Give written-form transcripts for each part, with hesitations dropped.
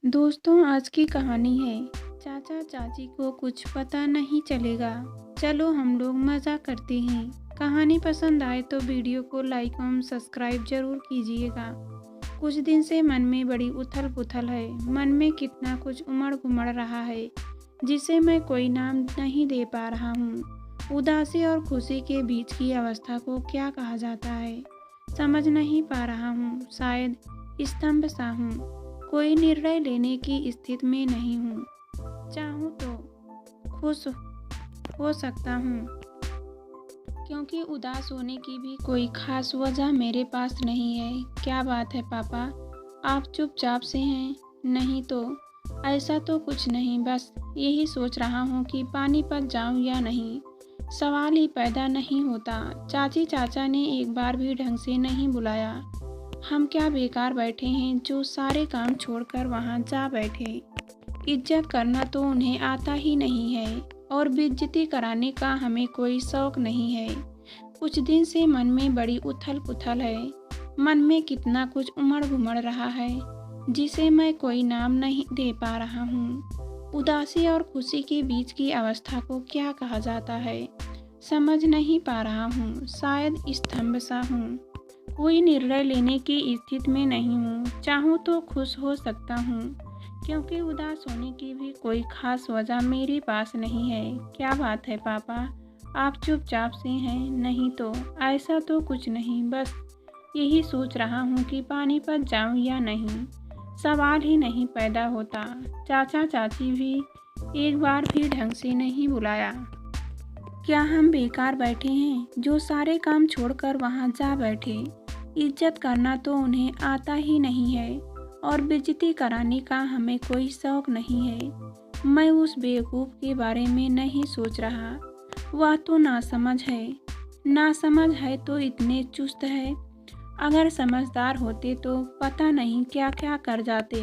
दोस्तों, आज की कहानी है चाचा चाची को कुछ पता नहीं चलेगा। चलो हम लोग मज़ा करते हैं। कहानी पसंद आए तो वीडियो को लाइक एवं सब्सक्राइब जरूर कीजिएगा। कुछ दिन से मन में बड़ी उथल पुथल है। मन में कितना कुछ उमड़ घुमड़ रहा है जिसे मैं कोई नाम नहीं दे पा रहा हूँ। उदासी और खुशी के बीच की अवस्था को क्या कहा जाता है समझ नहीं पा रहा हूँ। शायद स्तंभ सा हूँ। कोई निर्णय लेने की स्थिति में नहीं हूँ। चाहूँ तो खुश हो सकता हूँ, क्योंकि उदास होने की भी कोई खास वजह मेरे पास नहीं है। क्या बात है पापा, आप चुपचाप से हैं? नहीं तो ऐसा तो कुछ नहीं, बस यही सोच रहा हूँ कि पानीपत जाऊँ या नहीं। सवाल ही पैदा नहीं होता। चाची चाचा ने एक बार भी ढंग से नहीं बुलाया। हम क्या बेकार बैठे हैं जो सारे काम छोड़कर वहाँ जा बैठे। इज्जत करना तो उन्हें आता ही नहीं है और बेइज्जती कराने का हमें कोई शौक नहीं है। कुछ दिन से मन में बड़ी उथल पुथल है। मन में कितना कुछ उमड़ घुमड़ रहा है जिसे मैं कोई नाम नहीं दे पा रहा हूँ। उदासी और खुशी के बीच की अवस्था को क्या कहा जाता है समझ नहीं पा रहा हूँ। शायद स्तंभ सा हूँ। कोई निर्णय लेने की स्थिति में नहीं हूँ। चाहूँ तो खुश हो सकता हूँ, क्योंकि उदास होने की भी कोई खास वजह मेरे पास नहीं है। क्या बात है पापा, आप चुपचाप से हैं? नहीं तो ऐसा तो कुछ नहीं, बस यही सोच रहा हूँ कि पानीपत जाऊँ या नहीं। सवाल ही नहीं पैदा होता। चाचा चाची भी एक बार भी ढंग से नहीं बुलाया। क्या हम बेकार बैठे हैं जो सारे काम छोड़कर वहाँ जा बैठे। इज्जत करना तो उन्हें आता ही नहीं है और बेइज्जती कराने का हमें कोई शौक नहीं है। मैं उस बेवकूफ़ के बारे में नहीं सोच रहा। वह तो नासमझ है। नासमझ है तो इतने चुस्त है। अगर समझदार होते तो पता नहीं क्या क्या कर जाते।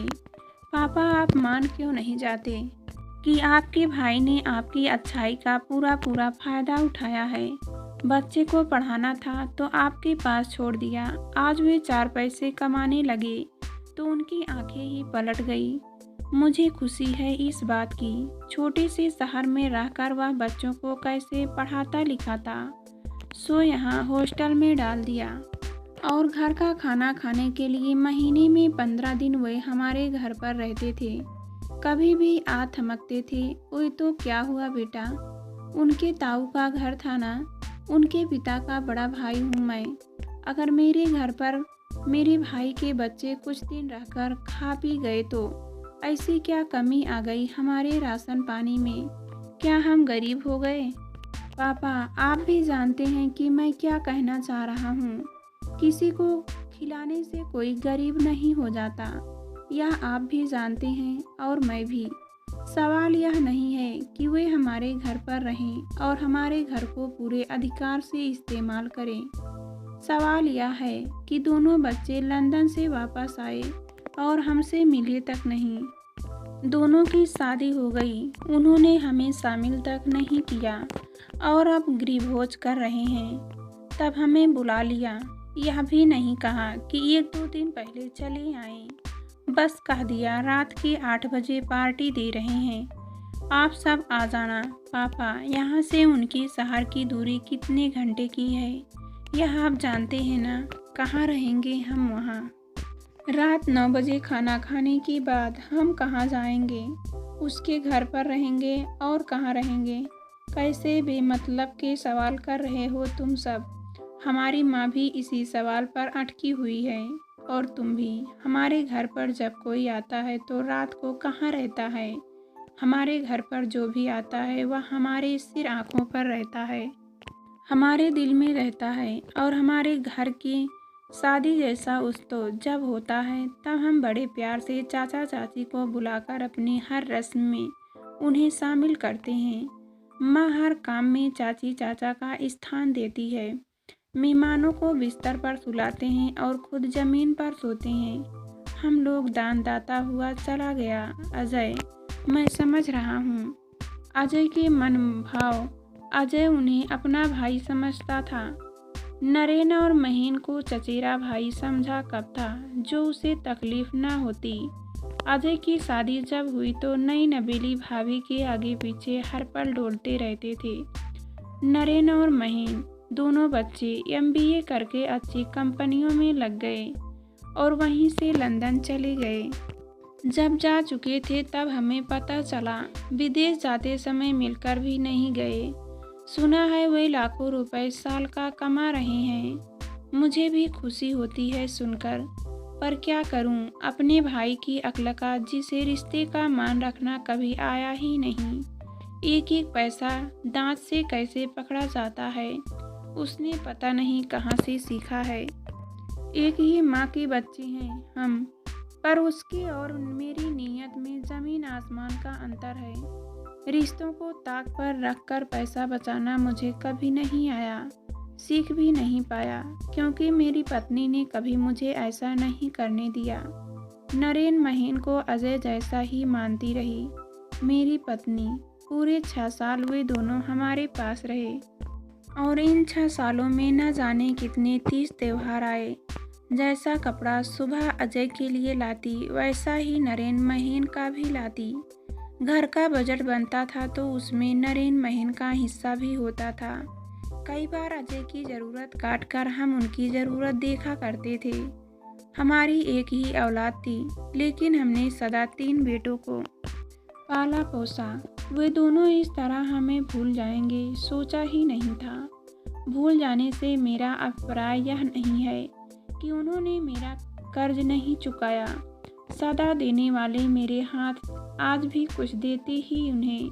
पापा, आप मान क्यों नहीं जाते कि आपके भाई ने आपकी अच्छाई का पूरा फ़ायदा उठाया है। बच्चे को पढ़ाना था तो आपके पास छोड़ दिया। आज वे 4 पैसे कमाने लगे तो उनकी आंखें ही पलट गई। मुझे खुशी है इस बात की। छोटे से शहर में रहकर वह बच्चों को कैसे पढ़ाता लिखाता, सो यहाँ हॉस्टल में डाल दिया। और घर का खाना खाने के लिए महीने में 15 दिन वे हमारे घर पर रहते थे। कभी भी आ थमकते थे, ओए तो क्या हुआ बेटा। उनके ताऊ का घर था ना, उनके पिता का बड़ा भाई हूँ मैं। अगर मेरे घर पर मेरे भाई के बच्चे कुछ दिन रहकर खा पी गए तो ऐसी क्या कमी आ गई हमारे राशन पानी में? क्या हम गरीब हो गए? पापा, आप भी जानते हैं कि मैं क्या कहना चाह रहा हूँ। किसी को खिलाने से कोई गरीब नहीं हो जाता। यह आप भी जानते हैं और मैं भी। सवाल यह नहीं है कि वे हमारे घर पर रहें और हमारे घर को पूरे अधिकार से इस्तेमाल करें। सवाल यह है कि दोनों बच्चे लंदन से वापस आए और हमसे मिले तक नहीं। दोनों की शादी हो गई। उन्होंने हमें शामिल तक नहीं किया और अब गृहभोज कर रहे हैं। तब हमें बुला लिया। यह भी नहीं कहा कि 1-2 दिन पहले चले आए। बस कह दिया रात के 8 बजे पार्टी दे रहे हैं, आप सब आ जाना। पापा, यहाँ से उनकी शहर की दूरी कितने घंटे की है यह आप जानते हैं ना। कहाँ रहेंगे हम वहाँ? रात 9 बजे खाना खाने के बाद हम कहाँ जाएंगे? उसके घर पर रहेंगे और कहाँ रहेंगे? कैसे बेमतलब के सवाल कर रहे हो तुम सब। हमारी माँ भी इसी सवाल पर अटकी हुई है और तुम भी। हमारे घर पर जब कोई आता है तो रात को कहाँ रहता है? हमारे घर पर जो भी आता है वह हमारे सिर आँखों पर रहता है, हमारे दिल में रहता है। और हमारे घर की शादी जैसा उत्सव जब होता है तब हम बड़े प्यार से चाचा चाची को बुलाकर अपनी हर रस्म में उन्हें शामिल करते हैं। माँ हर काम में चाची चाचा का स्थान देती है। मेहमानों को बिस्तर पर सुलाते हैं और खुद जमीन पर सोते हैं। हम लोग दानदाता हुआ चला गया अजय। मैं समझ रहा हूँ अजय के मन भाव। अजय उन्हें अपना भाई समझता था। नरेन और महीन को चचेरा भाई समझा कब था जो उसे तकलीफ न होती। अजय की शादी जब हुई तो नई नवेली भाभी के आगे पीछे हर पल डोलते रहते थे। नरेन और महीन दोनों बच्चे MBA करके अच्छी कंपनियों में लग गए और वहीं से लंदन चले गए। जब जा चुके थे तब हमें पता चला विदेश जाते समय मिलकर भी नहीं गए। सुना है वे लाखों रुपए साल का कमा रहे हैं। मुझे भी खुशी होती है सुनकर, पर क्या करूं, अपने भाई की अक्ल का, जिसे रिश्ते का मान रखना कभी आया ही नहीं। एक एक पैसा दांत से कैसे पकड़ा जाता है उसने पता नहीं कहां से सीखा है। एक ही माँ के बच्चे हैं हम, पर उसकी और मेरी नीयत में ज़मीन आसमान का अंतर है। रिश्तों को ताक पर रखकर पैसा बचाना मुझे कभी नहीं आया, सीख भी नहीं पाया, क्योंकि मेरी पत्नी ने कभी मुझे ऐसा नहीं करने दिया। नरेन महीन को अजय जैसा ही मानती रही। मेरी पत्नी पूरे 6 साल वे दोनों हमारे पास रहे और इन 6 सालों में न जाने कितने 30 त्योहार आए। जैसा कपड़ा सुबह अजय के लिए लाती वैसा ही नरेन महीन का भी लाती। घर का बजट बनता था तो उसमें नरेन महीन का हिस्सा भी होता था। कई बार अजय की ज़रूरत काट कर हम उनकी ज़रूरत देखा करते थे। हमारी एक ही औलाद थी, लेकिन हमने सदा 3 बेटों को पाला पोसा। वे दोनों इस तरह हमें भूल जाएंगे सोचा ही नहीं था। भूल जाने से मेरा अभिप्राय यह नहीं है कि उन्होंने मेरा कर्ज नहीं चुकाया। सदा देने वाले मेरे हाथ आज भी कुछ देते ही उन्हें,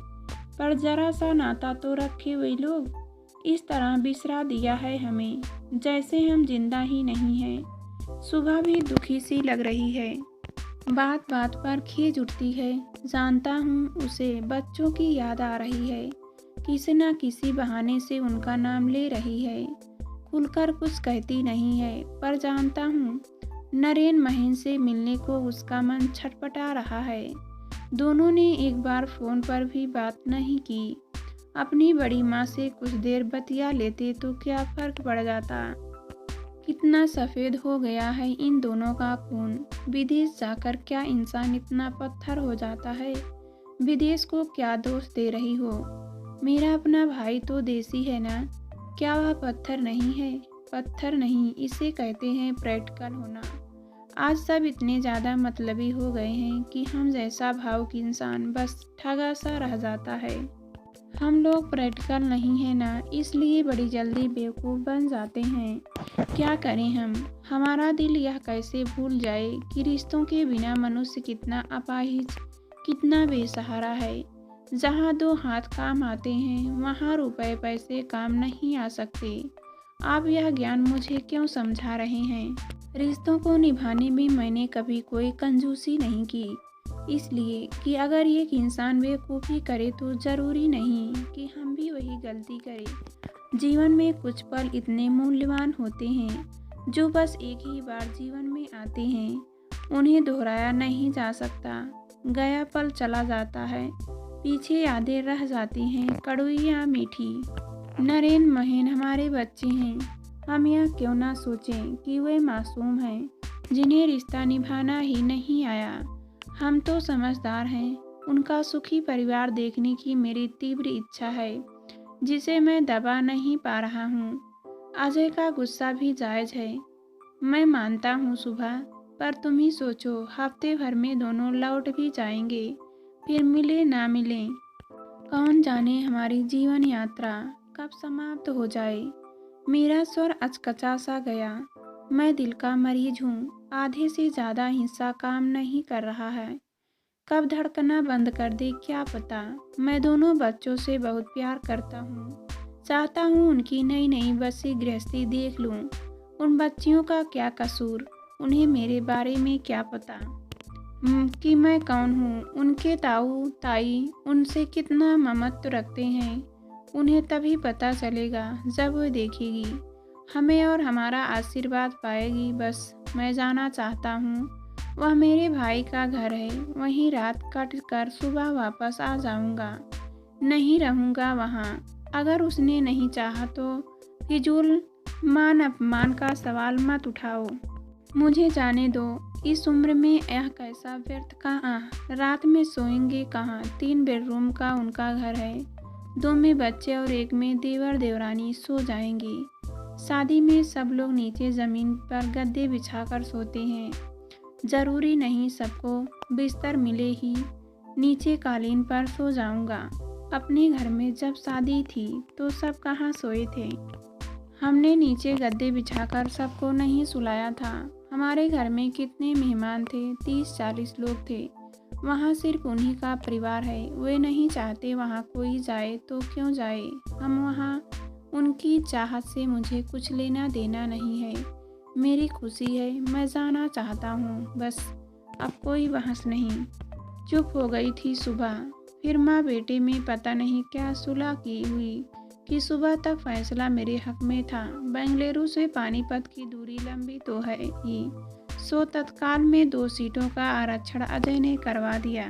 पर जरा सा नाता तो रखे वे लोग। इस तरह बिसरा दिया है हमें, जैसे हम जिंदा ही नहीं हैं। सुबह भी दुखी सी लग रही है, बात बात पर खींच उठती है। जानता हूँ उसे बच्चों की याद आ रही है, किसी न किसी बहाने से उनका नाम ले रही है। खुलकर कुछ कहती नहीं है, पर जानता हूँ नरेन महीन से मिलने को उसका मन छटपटा रहा है। दोनों ने एक बार फ़ोन पर भी बात नहीं की। अपनी बड़ी माँ से कुछ देर बतिया लेते तो क्या फ़र्क पड़ जाता। कितना सफ़ेद हो गया है इन दोनों का खून। विदेश जाकर क्या इंसान इतना पत्थर हो जाता है। विदेश को क्या दोष दे रही हो। मेरा अपना भाई तो देसी है ना, क्या वह पत्थर नहीं है। पत्थर नहीं, इसे कहते हैं प्रैक्टिकल होना। आज सब इतने ज़्यादा मतलबी हो गए हैं कि हम जैसा भावुक इंसान बस ठगा सा रह जाता है। हम लोग प्रैक्टिकल नहीं है ना, इसलिए बड़ी जल्दी बेवकूफ़ बन जाते हैं। क्या करें हम, हमारा दिल यह कैसे भूल जाए कि रिश्तों के बिना मनुष्य कितना अपाहिज, कितना बेसहारा है। जहाँ 2 हाथ काम आते हैं वहाँ रुपए पैसे काम नहीं आ सकते। आप यह ज्ञान मुझे क्यों समझा रहे हैं। रिश्तों को निभाने में मैंने कभी कोई कंजूसी नहीं की, इसलिए कि अगर एक इंसान बेवकूफ़ी करे तो ज़रूरी नहीं कि हम भी वही गलती करें। जीवन में कुछ पल इतने मूल्यवान होते हैं जो बस एक ही बार जीवन में आते हैं, उन्हें दोहराया नहीं जा सकता। गया पल चला जाता है, पीछे यादें रह जाती हैं, कड़वी या मीठी। नरेन महीन हमारे बच्चे हैं। हम यह क्यों ना सोचें कि वे मासूम हैं, जिन्हें रिश्ता निभाना ही नहीं आया। हम तो समझदार हैं। उनका सुखी परिवार देखने की मेरी तीव्र इच्छा है, जिसे मैं दबा नहीं पा रहा हूँ। अजय का गुस्सा भी जायज़ है, मैं मानता हूँ सुबह, पर तुम ही सोचो, हफ्ते भर में दोनों लौट भी जाएंगे, फिर मिले ना मिले। कौन जाने हमारी जीवन यात्रा कब समाप्त हो जाए। मेरा स्वर अचकचा सा गया। मैं दिल का मरीज हूँ, आधे से ज़्यादा हिस्सा काम नहीं कर रहा है। कब धड़कना बंद कर दे क्या पता। मैं दोनों बच्चों से बहुत प्यार करता हूँ, चाहता हूँ उनकी नई नई बसी गृहस्थी देख लूँ। उन बच्चियों का क्या कसूर, उन्हें मेरे बारे में क्या पता कि मैं कौन हूँ। उनके ताऊ ताई उनसे कितना ममत्व रखते हैं, उन्हें तभी पता चलेगा जब वो देखेगी हमें और हमारा आशीर्वाद पाएगी। बस मैं जाना चाहता हूँ, वह मेरे भाई का घर है, वहीं रात कट कर सुबह वापस आ जाऊँगा। नहीं रहूँगा वहाँ। अगर उसने नहीं चाहा तो फिजूल मान अपमान का सवाल मत उठाओ। मुझे जाने दो, इस उम्र में यह कैसा व्यर्थ कहाँ, रात में सोएंगे कहाँ। 3 बेडरूम का उनका घर है, 2 में बच्चे और 1 में देवर देवरानी सो जाएंगे। शादी में सब लोग नीचे ज़मीन पर गद्दे बिछाकर सोते हैं। ज़रूरी नहीं सबको बिस्तर मिले ही, नीचे कालीन पर सो जाऊंगा। अपने घर में जब शादी थी तो सब कहाँ सोए थे। हमने नीचे गद्दे बिछाकर सबको नहीं सुलाया था। हमारे घर में कितने मेहमान थे, 30-40 लोग थे। वहाँ सिर्फ उन्हीं का परिवार है। वे नहीं चाहते वहाँ कोई जाए तो क्यों जाए। हम वहाँ उनकी चाहत से मुझे कुछ लेना देना नहीं है। मेरी खुशी है, मैं जाना चाहता हूँ बस, अब कोई बहस नहीं। चुप हो गई थी सुबह। फिर माँ बेटे में पता नहीं क्या सुलह की हुई कि सुबह तक फैसला मेरे हक में था। बेंगलुरु से पानीपत की दूरी लंबी तो है ही, सो तत्काल में 2 सीटों का आरक्षण अजय ने करवा दिया।